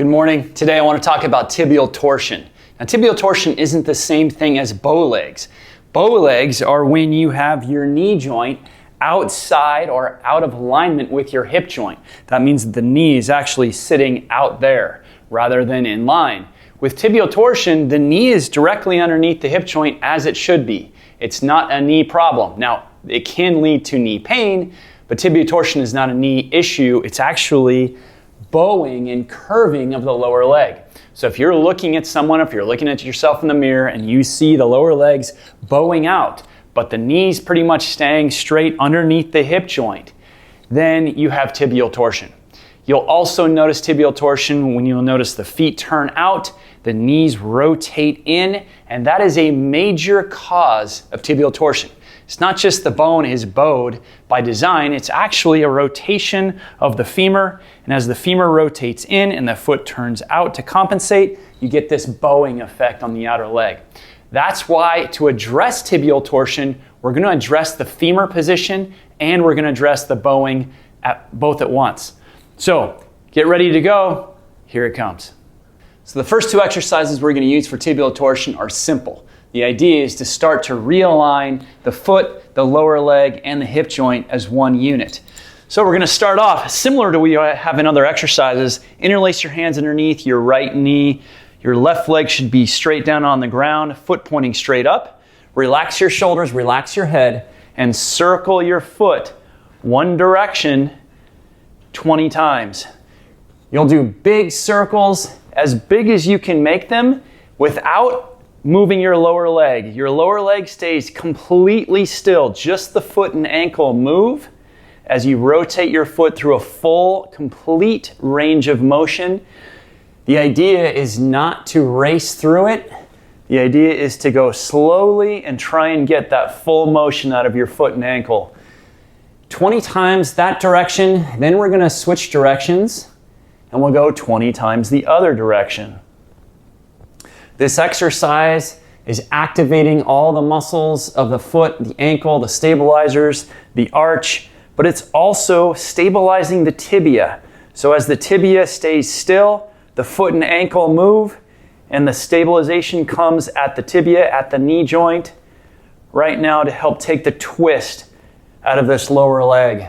Good morning. Today I want to talk about tibial torsion. Now, tibial torsion isn't the same thing as bow legs. Bow legs are when you have your knee joint outside or out of alignment with your hip joint. That means that the knee is actually sitting out there rather than in line. With tibial torsion, the knee is directly underneath the hip joint as it should be. It's not a knee problem. Now, it can lead to knee pain, but tibial torsion is not a knee issue. It's actually bowing and curving of the lower leg. So if you're looking at someone, if you're looking at yourself in the mirror and you see the lower legs bowing out, but the knees pretty much staying straight underneath the hip joint, then you have tibial torsion. You'll also notice tibial torsion when you'll notice the feet turn out, the knees rotate in, and that is a major cause of tibial torsion. It's not just the bone is bowed by design, it's actually a rotation of the femur, and as the femur rotates in and the foot turns out to compensate, you get this bowing effect on the outer leg. That's why to address tibial torsion, we're going to address the femur position and we're going to address the bowing both at once. So get ready to go. Here it comes. So the first two exercises we're going to use for tibial torsion are simple. The idea is to start to realign the foot, the lower leg, and the hip joint as one unit. So we're going to start off similar to what you have in other exercises. Interlace your hands underneath your right knee. Your left leg should be straight down on the ground, foot pointing straight up. Relax your shoulders, relax your head, and circle your foot one direction 20 times. You'll do big circles, as big as you can make them, without moving your lower leg. Your lower leg stays completely still. Just the foot and ankle move as you rotate your foot through a full, complete range of motion. The idea is not to race through it. The idea is to go slowly and try and get that full motion out of your foot and ankle. 20 times that direction, then we're going to switch directions and we'll go 20 times the other direction. This exercise is activating all the muscles of the foot, the ankle, the stabilizers, the arch, but it's also stabilizing the tibia. So as the tibia stays still, the foot and ankle move, and the stabilization comes at the tibia, at the knee joint, right now to help take the twist out of this lower leg.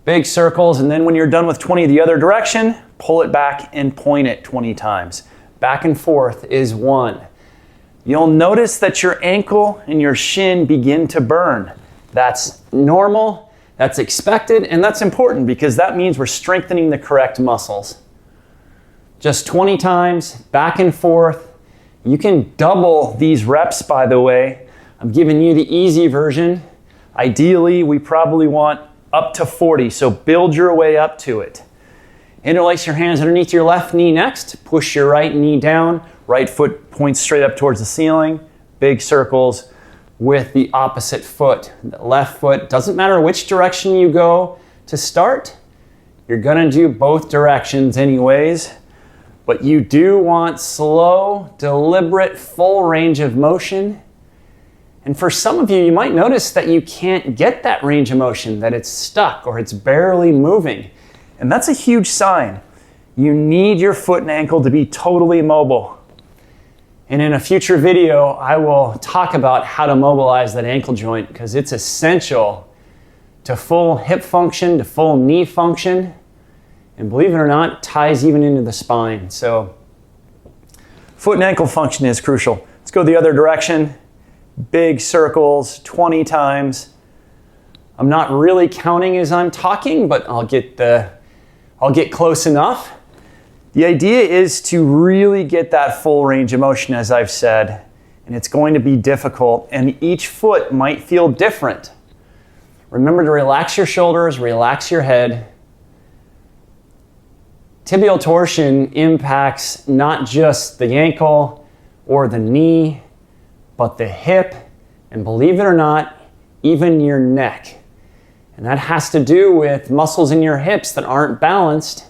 Big circles, and then when you're done with 20 the other direction, pull it back and point it 20 times. Back and forth is 1. You'll notice that your ankle and your shin begin to burn. That's normal, that's expected, and that's important because that means we're strengthening the correct muscles. Just 20 times, back and forth. You can double these reps, by the way. I'm giving you the easy version. Ideally, we probably want up to 40, so build your way up to it. Interlace your hands underneath your left knee next. Push your right knee down. Right foot points straight up towards the ceiling. Big circles with the opposite foot. The left foot, doesn't matter which direction you go to start. You're gonna do both directions anyways. But you do want slow, deliberate, full range of motion. And for some of you, you might notice that you can't get that range of motion, that it's stuck or it's barely moving. And that's a huge sign. You need your foot and ankle to be totally mobile. And in a future video, I will talk about how to mobilize that ankle joint because it's essential to full hip function, to full knee function. And believe it or not, it ties even into the spine. So foot and ankle function is crucial. Let's go the other direction. Big circles, 20 times. I'm not really counting as I'm talking, but I'll get close enough. The idea is to really get that full range of motion, as I've said, and it's going to be difficult, and each foot might feel different. Remember to relax your shoulders, relax your head. Tibial torsion impacts not just the ankle or the knee, but the hip, and believe it or not, even your neck. And that has to do with muscles in your hips that aren't balanced.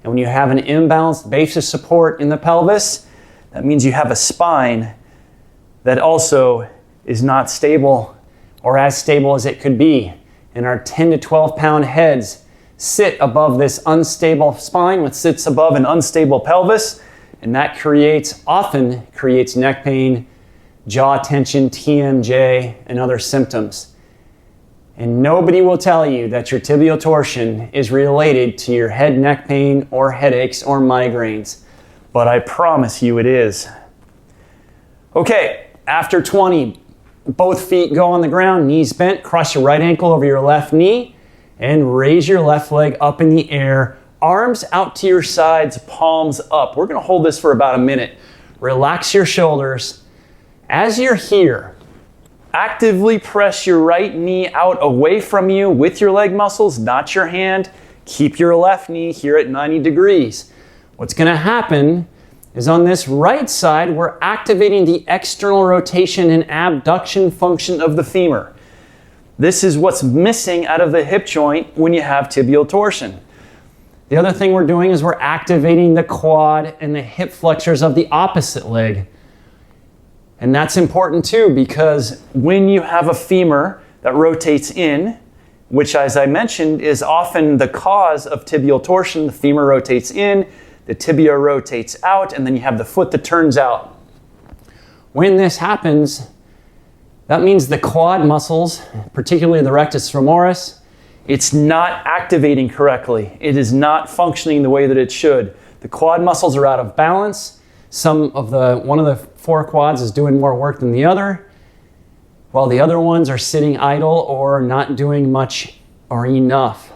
And when you have an imbalanced base of support in the pelvis, that means you have a spine that also is not stable or as stable as it could be. And our 10 to 12 pound heads sit above this unstable spine, which sits above an unstable pelvis, and that often creates neck pain, jaw tension, TMJ, and other symptoms. And nobody will tell you that your tibial torsion is related to your head, neck pain, or headaches, or migraines. But I promise you it is. Okay, after 20, both feet go on the ground, knees bent, cross your right ankle over your left knee, and raise your left leg up in the air, arms out to your sides, palms up. We're gonna hold this for about a minute. Relax your shoulders. As you're here, actively press your right knee out away from you with your leg muscles, not your hand. Keep your left knee here at 90 degrees. What's gonna happen is on this right side, we're activating the external rotation and abduction function of the femur. This is what's missing out of the hip joint when you have tibial torsion. The other thing we're doing is we're activating the quad and the hip flexors of the opposite leg. And that's important too, because when you have a femur that rotates in, which as I mentioned is often the cause of tibial torsion, the femur rotates in, the tibia rotates out, and then you have the foot that turns out. When this happens, that means the quad muscles, particularly the rectus femoris, it's not activating correctly. It is not functioning the way that it should. The quad muscles are out of balance. One of the four quads is doing more work than the other, while the other ones are sitting idle or not doing much or enough.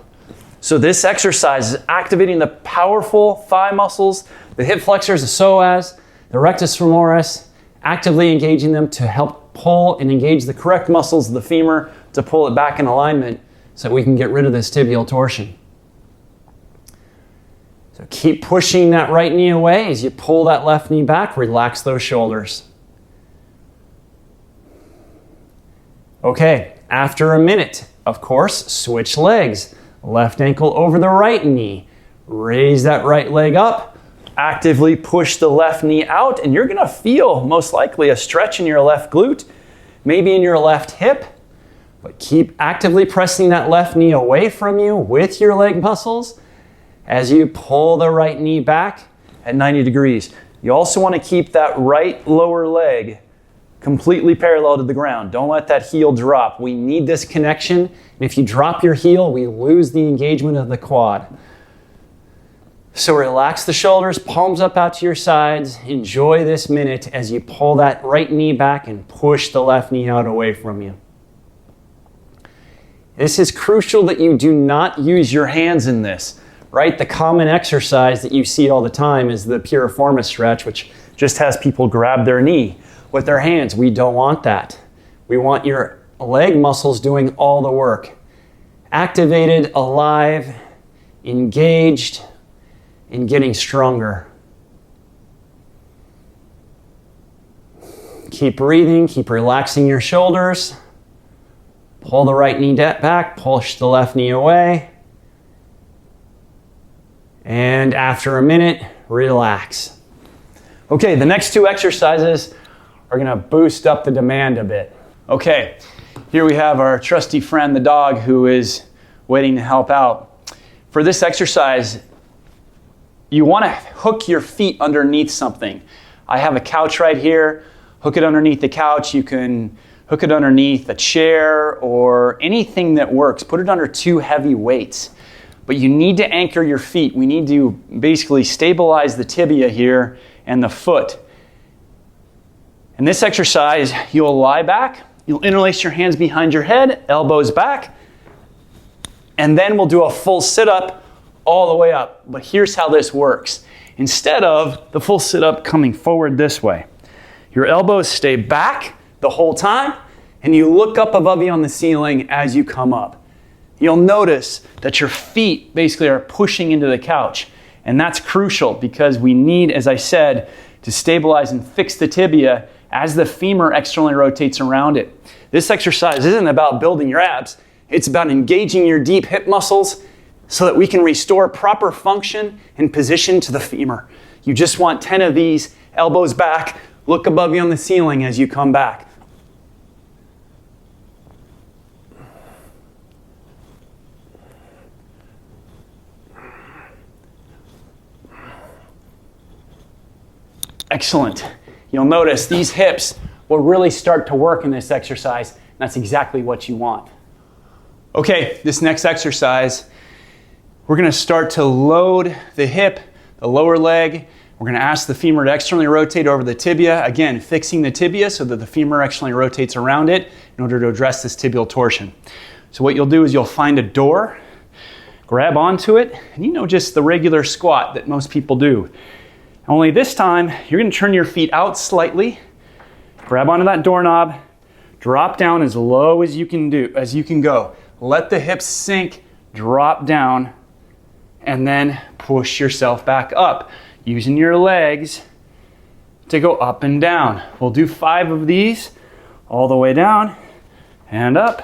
So this exercise is activating the powerful thigh muscles, the hip flexors, the psoas, the rectus femoris, actively engaging them to help pull and engage the correct muscles of the femur to pull it back in alignment so we can get rid of this tibial torsion. So keep pushing that right knee away as you pull that left knee back, relax those shoulders. Okay, after a minute, of course, switch legs. Left ankle over the right knee. Raise that right leg up. Actively push the left knee out, and you're gonna feel most likely a stretch in your left glute, maybe in your left hip, but keep actively pressing that left knee away from you with your leg muscles as you pull the right knee back at 90 degrees. You also want to keep that right lower leg completely parallel to the ground. Don't let that heel drop. We need this connection. And if you drop your heel, we lose the engagement of the quad. So relax the shoulders, palms up out to your sides. Enjoy this minute as you pull that right knee back and push the left knee out away from you. This is crucial that you do not use your hands in this. Right? The common exercise that you see all the time is the piriformis stretch, which just has people grab their knee with their hands. We don't want that. We want your leg muscles doing all the work. Activated, alive, engaged, and getting stronger. Keep breathing, keep relaxing your shoulders. Pull the right knee back, push the left knee away. And after a minute, relax. Okay, the next two exercises are gonna boost up the demand a bit. Okay, here we have our trusty friend, the dog, who is waiting to help out. For this exercise, you wanna hook your feet underneath something. I have a couch right here. Hook it underneath the couch. You can hook it underneath a chair or anything that works. Put it under two heavy weights. But you need to anchor your feet. We need to basically stabilize the tibia here and the foot. In this exercise, you'll lie back, you'll interlace your hands behind your head, elbows back, and then we'll do a full sit-up all the way up. But here's how this works. Instead of the full sit-up coming forward this way, your elbows stay back the whole time, and you look up above you on the ceiling as you come up. You'll notice that your feet basically are pushing into the couch. And that's crucial because we need, as I said, to stabilize and fix the tibia as the femur externally rotates around it. This exercise isn't about building your abs. It's about engaging your deep hip muscles so that we can restore proper function and position to the femur. You just want 10 of these, elbows back, look above you on the ceiling as you come back. Excellent. You'll notice these hips will really start to work in this exercise, and that's exactly what you want. Okay, this next exercise, we're going to start to load the hip, the lower leg. We're going to ask the femur to externally rotate over the tibia. Again, fixing the tibia so that the femur externally rotates around it in order to address this tibial torsion. So what you'll do is you'll find a door, grab onto it, and just the regular squat that most people do. Only this time, you're going to turn your feet out slightly, grab onto that doorknob, drop down as low as you can go. Let the hips sink, drop down, and then push yourself back up, using your legs to go up and down. We'll do 5 of these, all the way down, and up,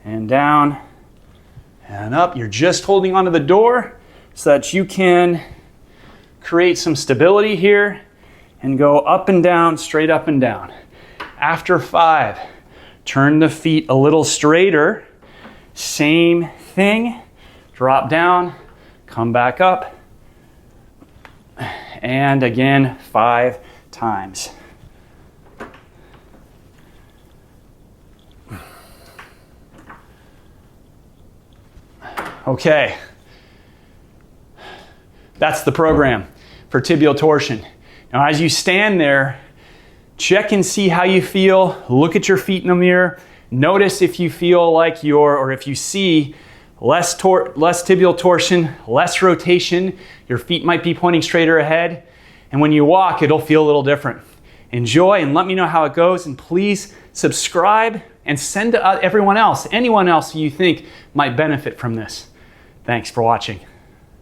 and down, and up. You're just holding onto the door so that you can create some stability here and go up and down, straight up and down. After 5, turn the feet a little straighter. Same thing, drop down, come back up, and again 5 times. Okay, that's the program for tibial torsion. Now as you stand there, check and see how you feel. Look at your feet in the mirror. Notice if you feel like or if you see less tibial torsion, less rotation. Your feet might be pointing straighter ahead. And when you walk, it'll feel a little different. Enjoy and let me know how it goes. And please subscribe and send to anyone else who you think might benefit from this. Thanks for watching.